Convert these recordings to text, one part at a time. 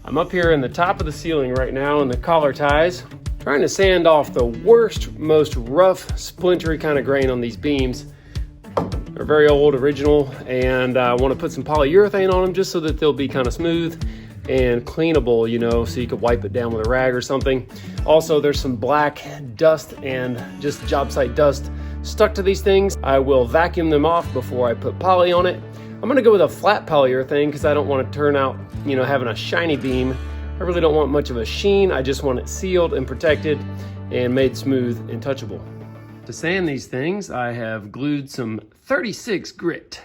I'm up here in the top of the ceiling right now in the collar ties, trying to sand off the worst, most rough, splintery kind of grain on these beams. They're very old, original, and I want to put some polyurethane on them just so that they'll be kind of smooth and cleanable, you know, so you could wipe it down with a rag or something. Also, there's some black dust and just job site dust stuck to these things. I will vacuum them off before I put poly on it. I'm gonna go with a flat polyurethane because I don't want to turn out, you know, having a shiny beam. I really don't want much of a sheen. I just want it sealed and protected and made smooth and touchable. To sand these things, I have glued some 36 grit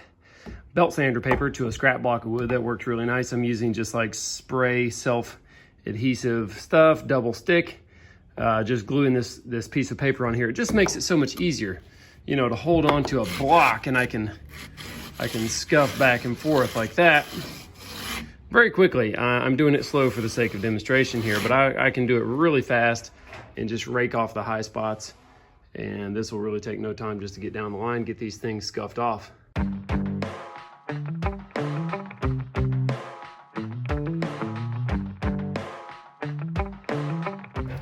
belt sander paper to a scrap block of wood. That worked really nice. I'm using just like spray self-adhesive stuff, double stick. Just gluing this piece of paper on here. It just makes it so much easier, you know, to hold on to a block, and I can scuff back and forth like that very quickly. I'm doing it slow for the sake of demonstration here, but I can do it really fast and just rake off the high spots. And this will really take no time just to get down the line, get these things scuffed off.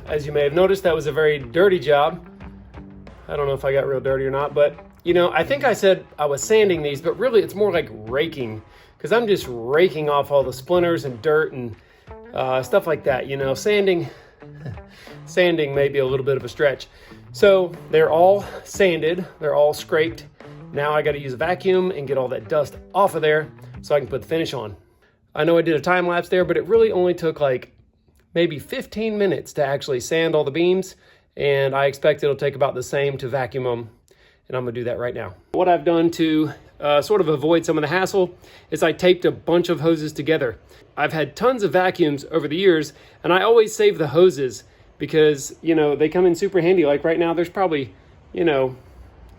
As you may have noticed, that was a very dirty job. I don't know if I got real dirty or not, but you know, I think I said I was sanding these, but really it's more like raking, because I'm just raking off all the splinters and dirt and stuff like that. You know, sanding may be a little bit of a stretch. So they're all sanded, they're all scraped. Now I got to use a vacuum and get all that dust off of there so I can put the finish on. I know I did a time lapse there, but it really only took like maybe 15 minutes to actually sand all the beams, and I expect it'll take about the same to vacuum them, and I'm gonna do that right now. What I've done to sort of avoid some of the hassle is I taped a bunch of hoses together. I've had tons of vacuums over the years, and I always save the hoses because, you know, they come in super handy. Like right now, there's probably, you know,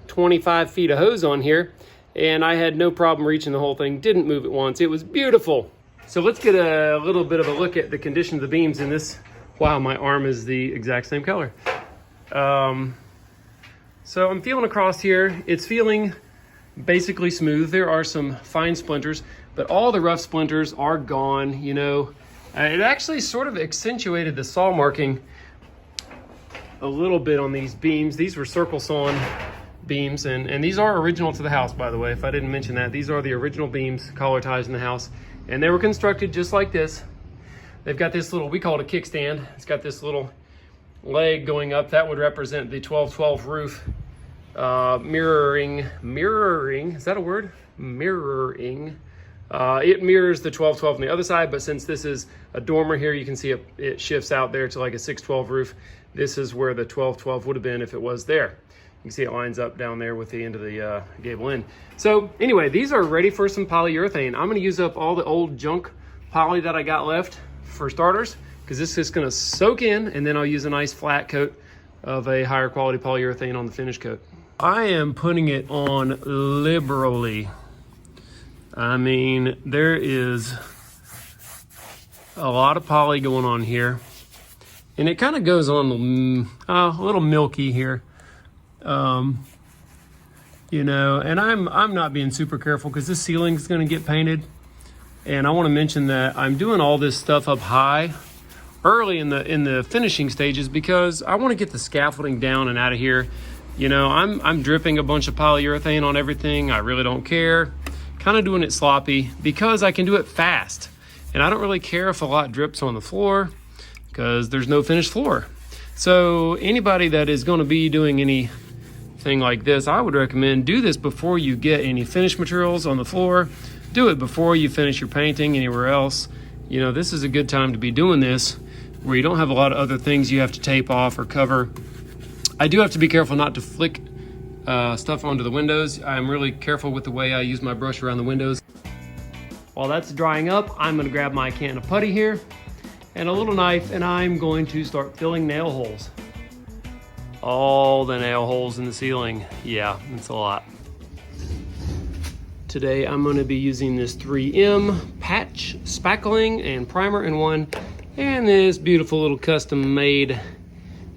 25 feet of hose on here, and I had no problem reaching the whole thing, didn't move it once. It was beautiful. So let's get a little bit of a look at the condition of the beams in this. Wow, my arm is the exact same color. So I'm feeling across here. It's feeling basically smooth. There are some fine splinters, but all the rough splinters are gone, you know. It actually sort of accentuated the saw marking a little bit on these beams. These were circle sawn beams, and these are original to the house, by the way, if I didn't mention that. These are the original beams, collar ties in the house. And they were constructed just like this. They've got this little, we call it a kickstand. It's got this little leg going up. That would represent the 12-12 roof. Mirroring, is that a word? Mirroring. It mirrors the 12-12 on the other side, but since this is a dormer here, you can see it shifts out there to like a 6-12 roof. This is where the 12-12 would have been if it was there. You can see it lines up down there with the end of the gable end. So anyway, these are ready for some polyurethane. I'm gonna use up all the old junk poly that I got left for starters, because this is gonna soak in, and then I'll use a nice flat coat of a higher quality polyurethane on the finish coat. I am putting it on liberally. I mean, there is a lot of poly going on here, and it kind of goes on a little milky here. You know, and I'm not being super careful because this ceiling is going to get painted, and I want to mention that I'm doing all this stuff up high early in the finishing stages because I want to get the scaffolding down and out of here. You know, I'm dripping a bunch of polyurethane on everything. I really don't care. Kind of doing it sloppy because I can do it fast, and I don't really care if a lot drips on the floor because there's no finished floor. So anybody that is going to be doing anything like this, I would recommend do this before you get any finished materials on the floor. Do it before you finish your painting anywhere else. You know, this is a good time to be doing this where you don't have a lot of other things you have to tape off or cover. I do have to be careful not to flick stuff onto the windows. I'm really careful with the way I use my brush around the windows. While that's drying up, I'm going to grab my can of putty here and a little knife, and I'm going to start filling nail holes. All the nail holes in the ceiling. Yeah, it's a lot. Today I'm going to be using this 3M patch spackling and primer in one, and this beautiful little custom made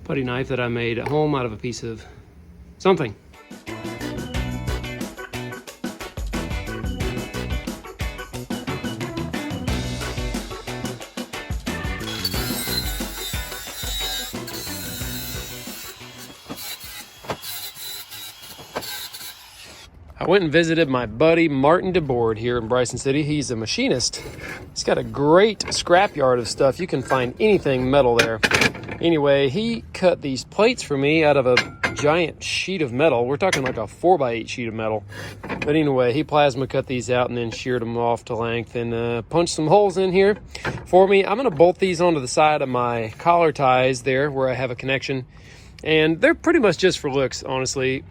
putty knife that I made at home out of a piece of something. I went and visited my buddy Martin DeBoard here in Bryson City. He's a machinist. He's got a great scrapyard of stuff. You can find anything metal there. Anyway, he cut these plates for me out of a giant sheet of metal. We're talking like a 4x8 sheet of metal. But anyway, he plasma cut these out and then sheared them off to length and punched some holes in here for me. I'm going to bolt these onto the side of my collar ties there where I have a connection. And they're pretty much just for looks, honestly.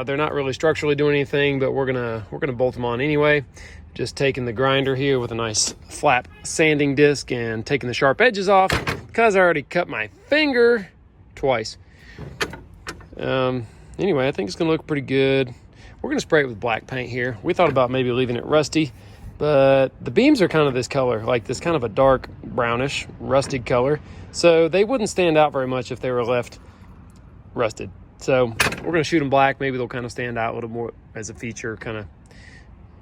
They're not really structurally doing anything, but we're gonna bolt them on anyway. Just taking the grinder here with a nice flap sanding disc and taking the sharp edges off because I already cut my finger twice. Anyway, I think it's gonna look pretty good. We're gonna spray it with black paint here. We thought about maybe leaving it rusty, but the beams are kind of this color, like this kind of a dark brownish rusted color. So they wouldn't stand out very much if they were left rusted. So we're going to shoot them black. Maybe they'll kind of stand out a little more as a feature, kind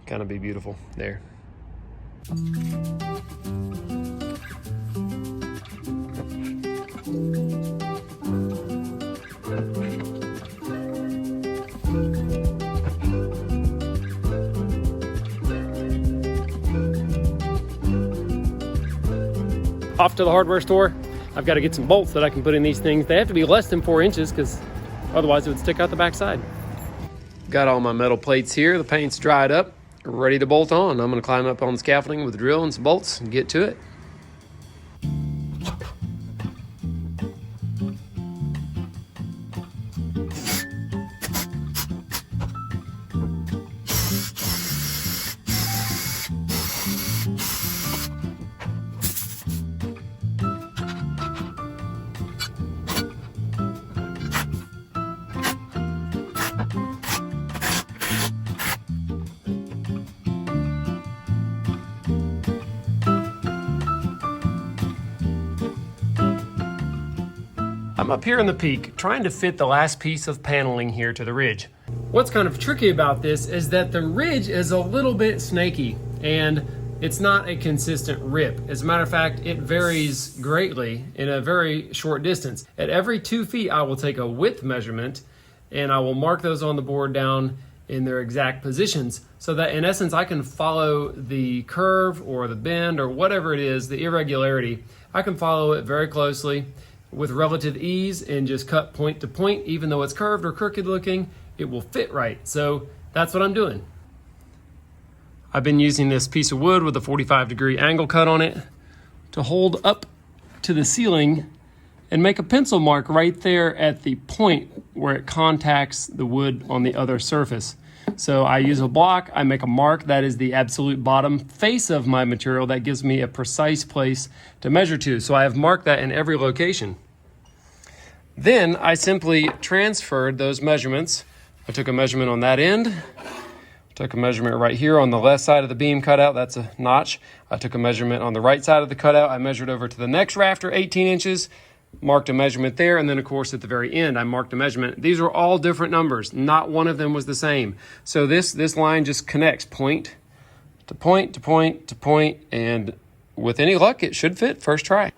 of be beautiful there. Off to the hardware store. I've got to get some bolts that I can put in these things. They have to be less than 4 inches because otherwise it would stick out the back side. Got all my metal plates here. The paint's dried up, ready to bolt on. I'm going to climb up on the scaffolding with a drill and some bolts and get to it. I'm up here in the peak trying to fit the last piece of paneling here to the ridge. What's kind of tricky about this is that the ridge is a little bit snaky and it's not a consistent rip. As a matter of fact, it varies greatly in a very short distance. At every 2 feet, I will take a width measurement and I will mark those on the board down in their exact positions so that in essence, I can follow the curve or the bend or whatever it is, the irregularity. I can follow it very closely with relative ease and just cut point to point. Even though it's curved or crooked looking, it will fit right. So that's what I'm doing. I've been using this piece of wood with a 45-degree angle cut on it to hold up to the ceiling and make a pencil mark right there at the point where it contacts the wood on the other surface. So I use a block, I make a mark, that is the absolute bottom face of my material. That gives me a precise place to measure to. So I have marked that in every location. Then I simply transferred those measurements. I took a measurement on that end, took a measurement right here on the left side of the beam cutout, that's a notch. I took a measurement on the right side of the cutout. I measured over to the next rafter, 18 inches. Marked a measurement there, and then of course at the very end I marked a measurement. These are all different numbers. Not one of them was the same. So this line just connects point to point to point to point, and with any luck it should fit first try.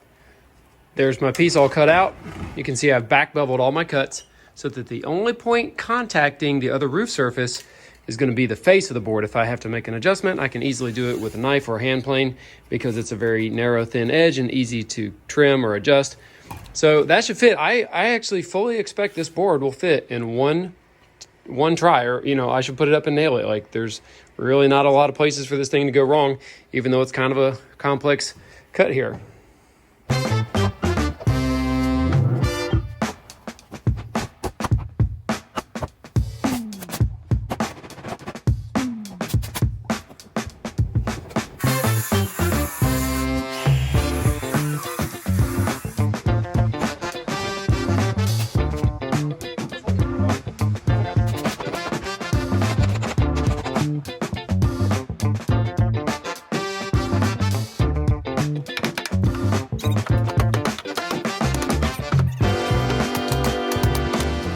There's my piece all cut out. You can see I've back beveled all my cuts so that the only point contacting the other roof surface is going to be the face of the board. If I have to make an adjustment, I can easily do it with a knife or a hand plane because it's a very narrow, thin edge and easy to trim or adjust. So that should fit. I actually fully expect this board will fit in one try, or I should put it up and nail it. Like there's really not a lot of places for this thing to go wrong, even though it's kind of a complex cut here.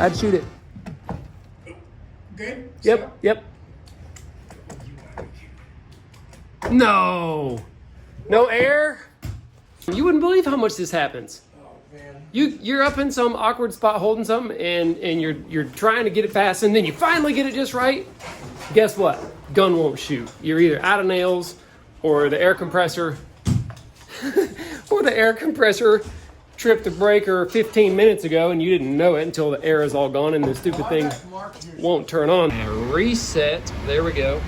I'd shoot it. Good? Yep. No air. You wouldn't believe how much this happens. Oh man. You're up in some awkward spot holding something and you're trying to get it fast and then you finally get it just right guess what? Gun won't shoot. You're either out of nails or the air compressor tripped the breaker 15 minutes ago and you didn't know it until the air is all gone and the stupid thing won't turn on. And reset. There we go.